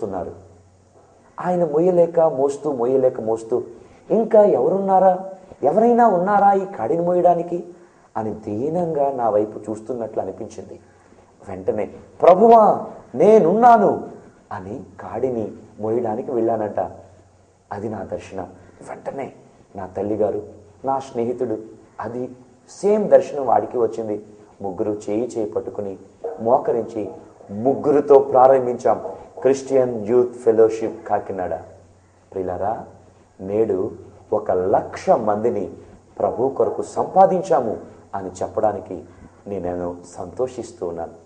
మోస్తున్నారు. ఆయన మోయలేక మోస్తూ ఇంకా ఎవరైనా ఉన్నారా ఈ కాడిని మోయడానికి అని దీనంగా నా వైపు చూస్తున్నట్లు అనిపించింది. వెంటనే ప్రభువా నేనున్నాను అని కాడిని మోయడానికి వెళ్ళానంట. అది నా దర్శనం. వెంటనే నా తల్లిగారు, నా స్నేహితుడు, అది సేమ్ దర్శనం వాడికి వచ్చింది. ముగ్గురు చేయి పట్టుకుని మోకరించి ముగ్గురుతో ప్రారంభించాం క్రిస్టియన్ యూత్ ఫెలోషిప్ కాకినాడ. ప్రియులారా, నేడు 1,00,000 మందిని ప్రభు కొరకు సంపాదించాము అని చెప్పడానికి నేను సంతోషిస్తూ ఉన్నాను.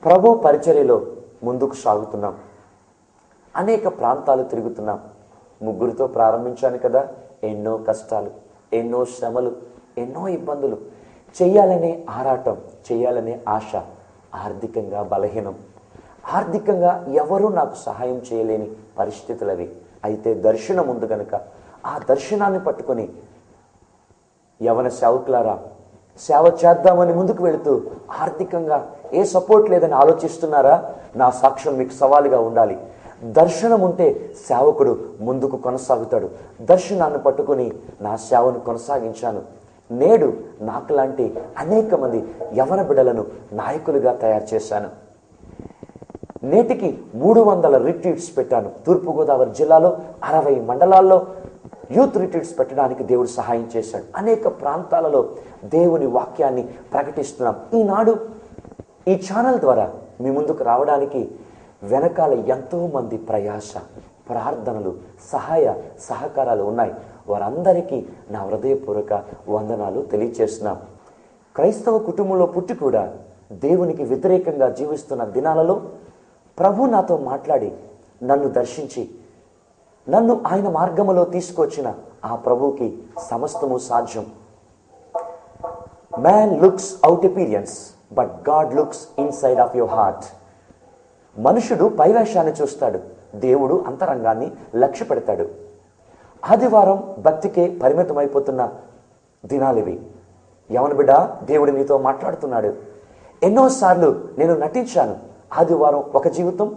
ప్రభు పరిచర్యలో ముందుకు సాగుతున్నాం. అనేక ప్రాంతాలు తిరుగుతున్నాం. ముగ్గురితో ప్రారంభించాను కదా. ఎన్నో కష్టాలు, ఎన్నో శ్రమలు, ఎన్నో ఇబ్బందులు, చెయ్యాలనే ఆరాటం, చెయ్యాలనే ఆశ, ఆర్థికంగా బలహీనం, ఆర్థికంగా ఎవరూ నాకు సహాయం చేయలేని పరిస్థితులు అవి. అయితే దర్శనం ఉంది కనుక ఆ దర్శనాన్ని పట్టుకొని యవన సేవకులారా, సేవ చేద్దామని ముందుకు వెళుతూ ఆర్థికంగా ఏ సపోర్ట్ లేదని ఆలోచిస్తున్నారా? నా సాక్ష్యం మీకు సవాలుగా ఉండాలి. దర్శనం ఉంటే సేవకుడు ముందుకు కొనసాగుతాడు. దర్శనాన్ని పట్టుకుని నా సేవను కొనసాగించాను. నేడు నాకు లాంటి అనేక మంది యవన బిడ్డలను నాయకులుగా తయారు చేశాను. నేటికి 300 రిట్రీట్స్ పెట్టాను. తూర్పుగోదావరి జిల్లాలో 60 మండలాల్లో యూత్ రిట్రీట్స్ పెట్టడానికి దేవుడు సహాయం చేశాడు. అనేక ప్రాంతాలలో దేవుని వాక్యాన్ని ప్రకటిస్తున్నాం. ఈనాడు ఈ ఛానల్ ద్వారా మీ ముందుకు రావడానికి వెనకాల ఎంతో మంది ప్రయాస, ప్రార్థనలు, సహాయ సహకారాలు ఉన్నాయి. వారందరికీ నా హృదయపూర్వక వందనాలు తెలియచేస్తున్నాం. క్రైస్తవ కుటుంబంలో పుట్టి కూడా దేవునికి వ్యతిరేకంగా జీవిస్తున్న దినాలలో ప్రభు నాతో మాట్లాడి నన్ను దర్శించి నన్ను ఆయన మార్గములో తీసుకొచ్చిన ఆ ప్రభువుకి సమస్తము సాధ్యం. Man looks out appearance but God looks inside of your heart. మనుషుడు పైవేషాన్ని చూస్తాడు, దేవుడు అంతరంగాన్ని లక్ష్య పెడతాడు. ఆదివారం భక్తికే పరిమితమైపోతున్న దినాలివి. యవన బిడ్డ, దేవుడు నీతో మాట్లాడుతున్నాడు. ఎన్నోసార్లు నేను నటించాను. ఆదివారం ఒక జీవితం,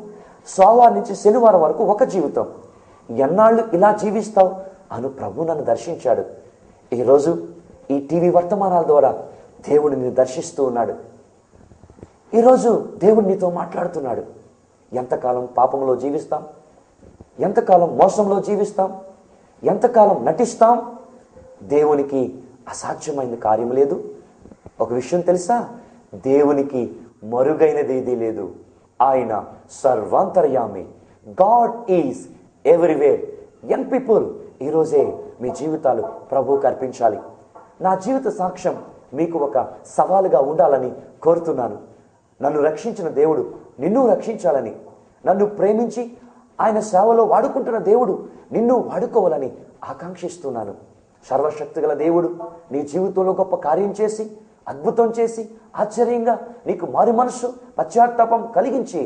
సోమవారం నుంచి శనివారం వరకు ఒక జీవితం. ఎన్నాళ్ళు ఇలా జీవిస్తావు అను ప్రభు నన్ను దర్శించాడు. ఈరోజు ఈ టీవీ వర్తమానాల ద్వారా దేవుడు నిన్ను దర్శిస్తూ ఉన్నాడు. ఈరోజు దేవుడు నీతో మాట్లాడుతున్నాడు. ఎంతకాలం పాపంలో జీవిస్తాం? ఎంతకాలం మోసంలో జీవిస్తాం? ఎంతకాలం నటిస్తాం? దేవునికి అసాధ్యమైన కార్యం లేదు. ఒక విషయం తెలుసా? దేవునికి మరుగైనది ఏదీ లేదు. ఆయన సర్వాంతర్యామి. God is everywhere. Young people, ఈరోజే మీ జీవితాలు ప్రభువుకు అర్పించాలి. నా జీవిత సాక్ష్యం మీకు ఒక సవాలుగా ఉండాలని కోరుతున్నాను. నన్ను రక్షించిన దేవుడు నిన్ను రక్షించాలని, నన్ను ప్రేమించి ఆయన సేవలో వాడుకుంటున్న దేవుడు నిన్ను వాడుకోవాలని ఆకాంక్షిస్తున్నాను. సర్వశక్తిగల దేవుడు నీ జీవితంలో గొప్ప కార్యం చేసి, అద్భుతం చేసి, ఆశ్చర్యంగా నీకు మారు మనస్సు, పశ్చాత్తాపం కలిగించి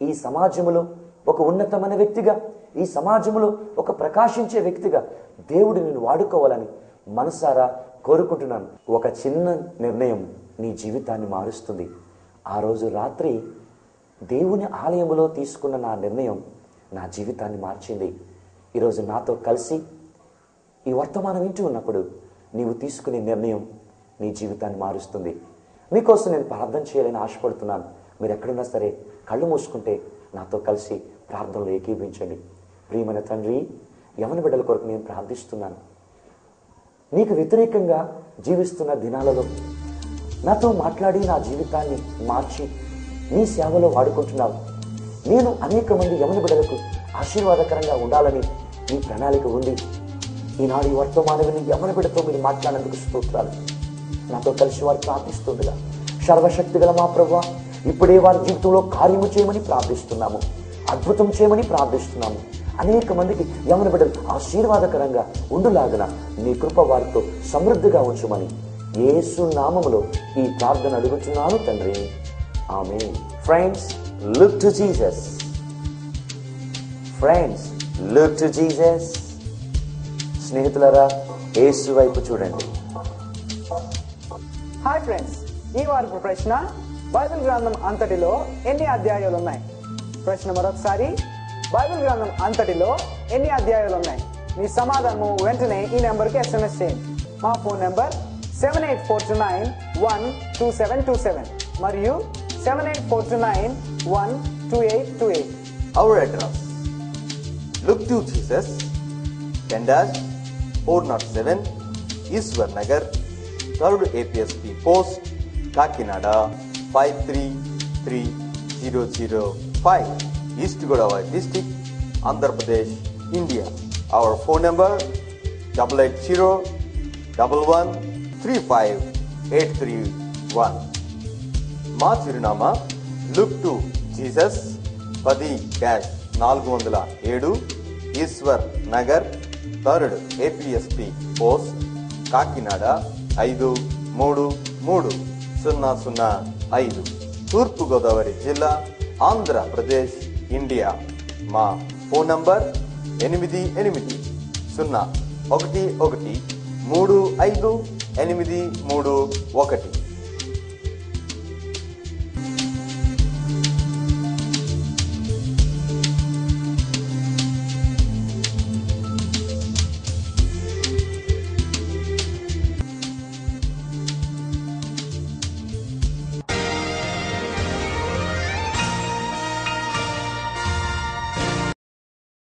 ఈ సమాజంలో ఒక ఉన్నతమైన వ్యక్తిగా, ఈ సమాజంలో ఒక ప్రకాశించే వ్యక్తిగా దేవుడు నిన్ను వాడుకోవాలని మనసారా కోరుకుంటున్నాను. ఒక చిన్న నిర్ణయం నీ జీవితాన్ని మారుస్తుంది. ఆ రోజు రాత్రి దేవుని ఆలయంలో తీసుకున్న నా నిర్ణయం నా జీవితాన్ని మార్చింది. ఈరోజు నాతో కలిసి ఈ వర్తమానం వింటూ ఉన్నప్పుడు నీవు తీసుకునే నిర్ణయం నీ జీవితాన్ని మారుస్తుంది. మీకోసం నేను ప్రార్థన చేయాలని ఆశపడుతున్నాను. మీరు ఎక్కడున్నా సరే కళ్ళు మూసుకుంటే నాతో కలిసి ప్రార్థనలో ఏకీభించండి. ప్రియమైన తండ్రి, యవన బిడ్డల కొరకు నేను ప్రార్థిస్తున్నాను. నీకు వ్యతిరేకంగా జీవిస్తున్న దినాలలో నాతో మాట్లాడి నా జీవితాన్ని మార్చి నీ సేవలో వాడుకుంటున్నావు. నేను అనేక మంది యవన బిడ్డలకు ఆశీర్వాదకరంగా ఉండాలని నీ ప్రణాళిక ఉంది. ఈనాడు ఈ వర్తమానవిని యవన బిడ్డతో మీరు మాట్లాడినందుకు స్తోత్రాలు. నాతో కలిసి వారు ప్రార్థిస్తుండగా సర్వశక్తి గల మా ప్రభువా, ఇప్పుడే వారి జీవితంలో కార్యము చేయమని ప్రార్థిస్తున్నాము, అద్భుతం చేయమని ప్రార్థిస్తున్నాము. అనేక మందికి యవన బిడ్డలు ఆశీర్వాదకరంగా ఉండులాగున నీ కృప వారితో సమృద్ధిగా ఉంచమని యేసు నామములో ఈ ప్రార్థన అడుగుతున్నాను తండ్రి. Amen. Friends, look to Jesus. Friends, look to Jesus. స్నేహితులారా, యేసు వైపు చూడండి. హాయ్ ఫ్రెండ్స్, ఈ వారపు ప్రశ్న, బైబిల్ గ్రంథం అంతటిలో ఎన్ని అధ్యాయాలు ఉన్నాయి? ప్రశ్న మరొకసారి, బైబిల్ గ్రంథం అంతటిలో ఎన్ని అధ్యాయాలు ఉన్నాయి? మీ సమాధానము వెంటనే ఈ నెంబర్కి SMS చేయండి. మా ఫోన్ నెంబర్ 7842912727 మరియు 7842912828. Our address: Look to Jesus, 10-407 Iswar Nagar, 3rd APSP Post, Kakinada 533005, East Godavari District, Andhra Pradesh, India. Our phone number 8801135831. మా చిరునామా look to Jesus 10-407 Ishwar Nagar, 3rd APSP post, Kakinada 533005, తూర్పు గోదావరి జిల్లా, ఆంధ్రప్రదేశ్, ఇండియా. మా ఫోన్ నంబర్ 8801135831.